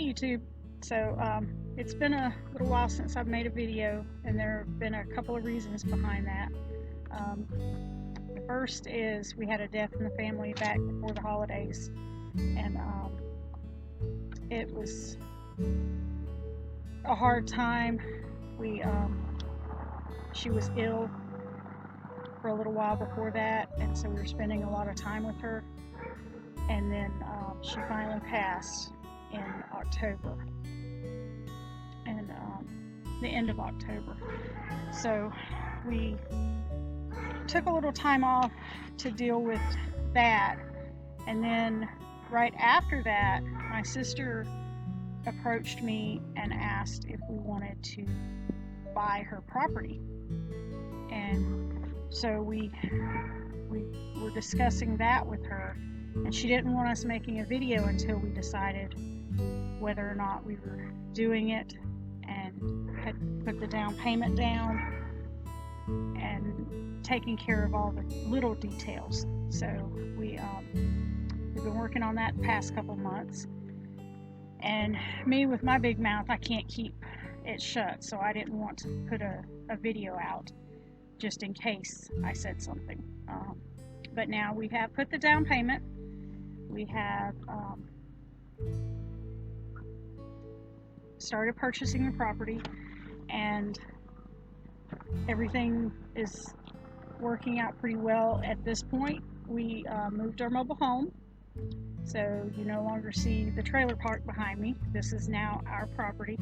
YouTube. So it's been a little while since I've made a video, and there have been a couple of reasons behind that. The first is we had a death in the family back before the holidays, and it was a hard time. She was ill for a little while before that, and so we were spending a lot of time with her, and then she finally passed in October, and the end of October. So we took a little time off to deal with that, and then right after that, my sister approached me and asked if we wanted to buy her property. And so we were discussing that with her, and she didn't want us making a video until we decided whether or not we were doing it and had put the down payment down and taking care of all the little details. So we've been working on that the past couple months, and me with my big mouth, I can't keep it shut, so I didn't want to put a video out just in case I said something. But now we have put the down payment. We have started purchasing the property, and everything is working out pretty well at this point. We moved our mobile home, so you no longer see the trailer park behind me. This is now our property.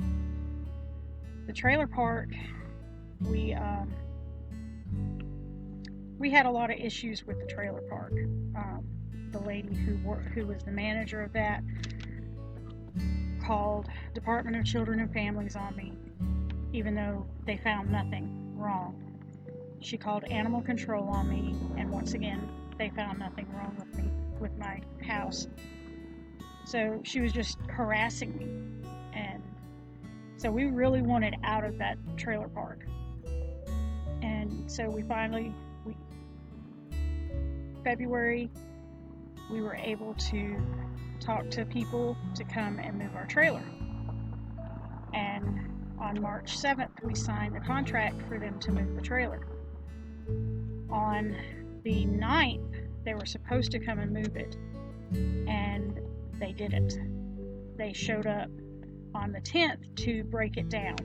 The trailer park, we had a lot of issues with the trailer park. The lady who was the manager of that called Department of Children and Families on me, even though they found nothing wrong. She called animal control on me, and once again, they found nothing wrong with me, with my house. So she was just harassing me, and so we really wanted out of that trailer park. And so February, we were able to talk to people to come and move our trailer. And on March 7th, we signed the contract for them to move the trailer. On the 9th, they were supposed to come and move it, and they didn't. They showed up on the 10th to break it down.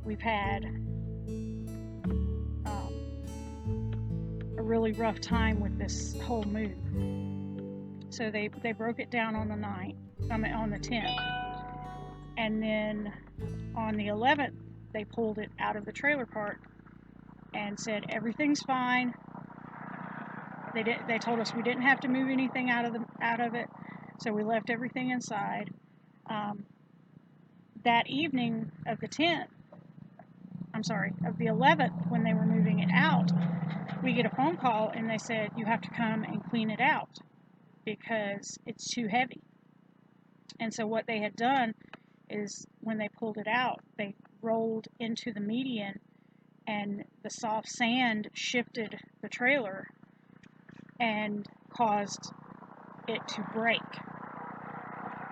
We've had a really rough time with this whole move. So they broke it down on the 10th, and then on the 11th they pulled it out of the trailer park and said everything's fine. They told us we didn't have to move anything out of it, so we left everything inside. That evening of the 11th, when they were moving it out, we get a phone call and they said you have to come and clean it out because it's too heavy. And so what they had done is when they pulled it out, they rolled into the median, and the soft sand shifted the trailer and caused it to break.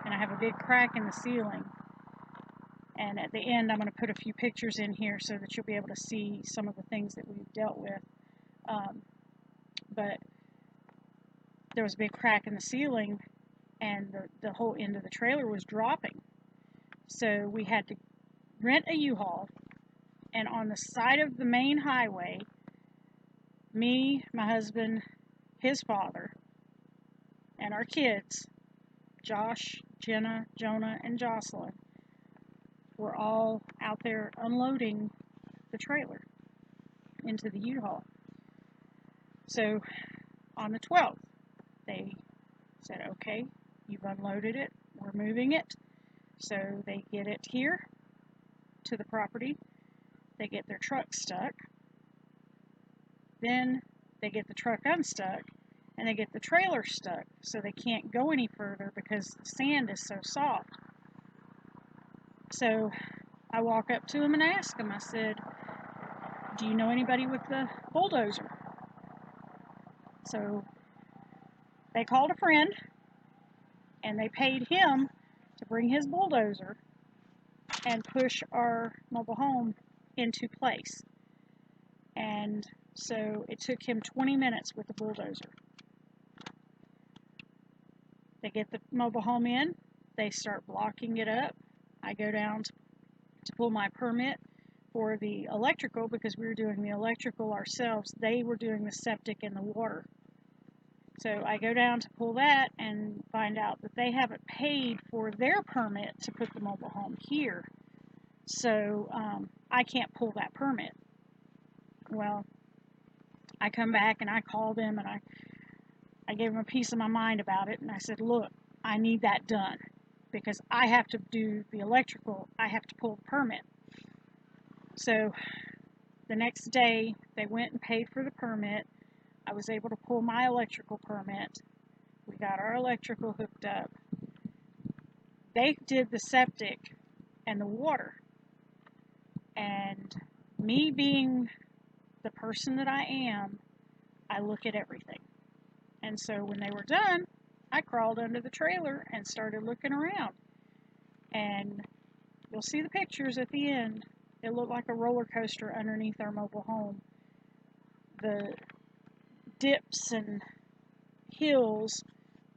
And I have a big crack in the ceiling. And at the end, I'm going to put a few pictures in here so that you'll be able to see some of the things that we've dealt with. But there was a big crack in the ceiling, and the whole end of the trailer was dropping. So we had to rent a U-Haul, and on the side of the main highway, me, my husband, his father, and our kids, Josh, Jenna, Jonah, and Jocelyn, were all out there unloading the trailer into the U-Haul. So on the 12th, they said, okay, you've unloaded it, we're moving it. So they get it here to the property, they get their truck stuck, then they get the truck unstuck, and they get the trailer stuck, so they can't go any further because the sand is so soft. So I walk up to them and ask them, I said, do you know anybody with the bulldozer? So they called a friend, and they paid him to bring his bulldozer and push our mobile home into place. And so it took him 20 minutes with the bulldozer. They get the mobile home in, they start blocking it up. I go down to pull my permit for the electrical because we were doing the electrical ourselves. They were doing the septic and the water. So I go down to pull that and find out that they haven't paid for their permit to put the mobile home here. So I can't pull that permit. Well, I come back and I call them and I gave them a piece of my mind about it, and I said, look, I need that done because I have to do the electrical. I have to pull the permit. So the next day, they went and paid for the permit. I was able to pull my electrical permit. We got our electrical hooked up. They did the septic and the water. And me being the person that I am, I look at everything. And so when they were done, I crawled under the trailer and started looking around. And you'll see the pictures at the end. It looked like a roller coaster underneath our mobile home. The dips and hills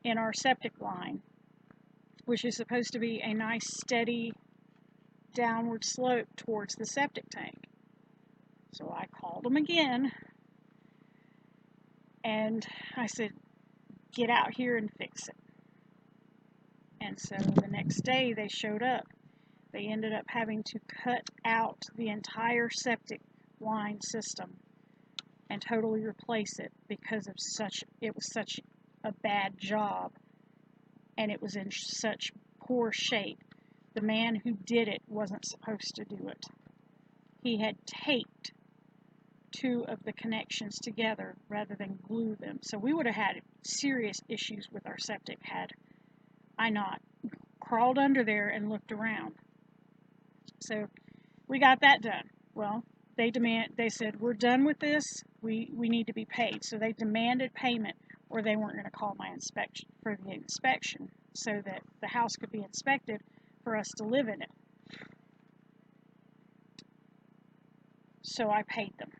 in our septic line, which is supposed to be a nice steady downward slope towards the septic tank. So I called them again and I said, get out here and fix it. And so the next day they showed up. They ended up having to cut out the entire septic line system and totally replace it because of it was such a bad job and it was in such poor shape. The man who did it wasn't supposed to do it. He had taped two of the connections together rather than glue them. So we would have had serious issues with our septic had I not crawled under there and looked around. So we got that done. Well, they said, we're done with this. We need to be paid. So they demanded payment or they weren't going to call my inspection for the inspection so that the house could be inspected for us to live in it. So I paid them.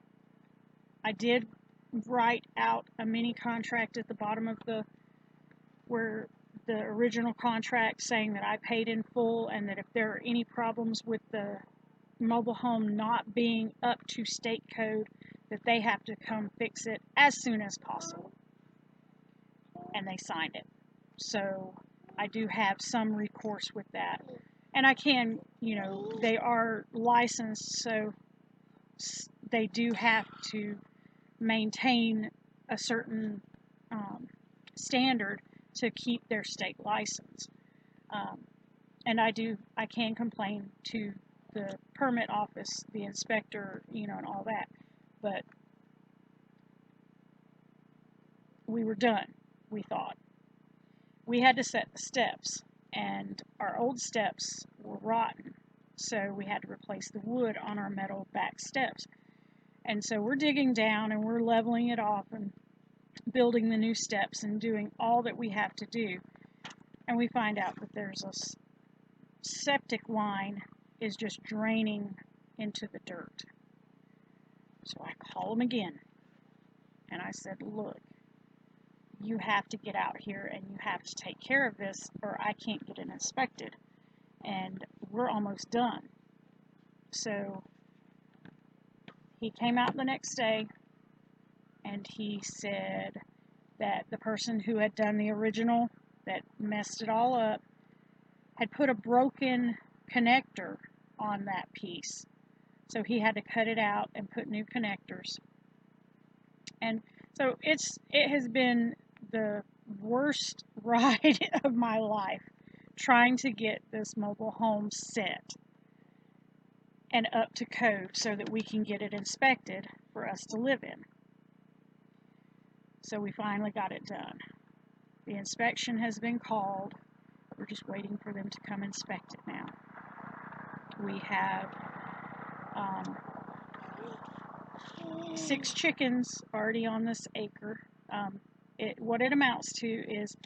I did write out a mini contract at the bottom of where the original contract saying that I paid in full and that if there are any problems with the mobile home not being up to state code, that they have to come fix it as soon as possible. And they signed it. So I do have some recourse with that. And I can, they are licensed, so they do have to maintain a certain standard to keep their state license. And I can complain to the permit office, the inspector, and all that. But we were done, we thought. We had to set the steps, and our old steps were rotten, so we had to replace the wood on our metal back steps. And so we're digging down and we're leveling it off and building the new steps and doing all that we have to do. And we find out that there's a septic line is just draining into the dirt. So I call them again and I said, look, you have to get out here and you have to take care of this or I can't get it inspected. And we're almost done. So he came out the next day and he said that the person who had done the original that messed it all up had put a broken connector on that piece. So he had to cut it out and put new connectors. And so it has been the worst ride of my life trying to get this mobile home set and up to code so that we can get it inspected for us to live in. So we finally got it done. The inspection has been called. We're just waiting for them to come inspect it now. We have 6 chickens already on this acre. What it amounts to is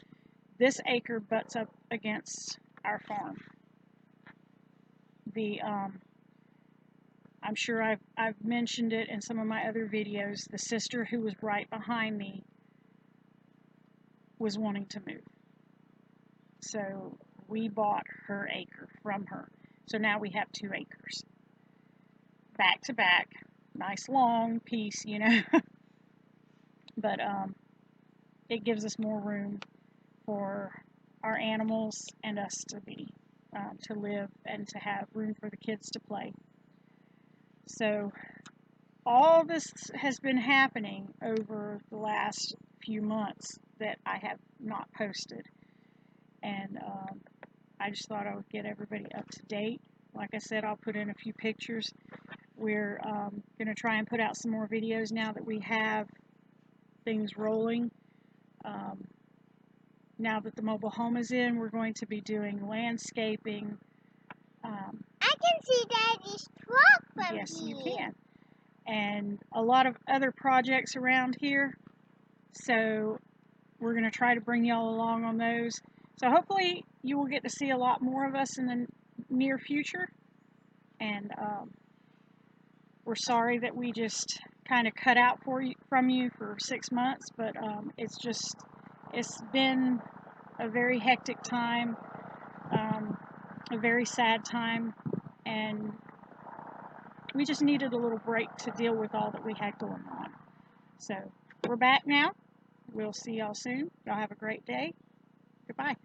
this acre butts up against our farm. I'm sure I've mentioned it in some of my other videos. The sister who was right behind me was wanting to move. So we bought her acre from her. So now we have 2 acres. Back to back. Nice long piece, you know. But it gives us more room for our animals and us to live and to have room for the kids to play. So all this has been happening over the last few months that I have not posted, and I just thought I would get everybody up to date. Like I said, I'll put in a few pictures. We're going to try and put out some more videos now that we have things rolling. Now that the mobile home is in, we're going to be doing landscaping. I can see Daddy's truck from Yes, here. you can. And a lot of other projects around here. So we're going to try to bring y'all along on those. So hopefully you will get to see a lot more of us in the near future. And we're sorry that we just kind of cut out from you for 6 months, but it's been a very hectic time, a very sad time, and we just needed a little break to deal with all that we had going on. So we're back now. We'll see y'all soon. Y'all have a great day. Goodbye.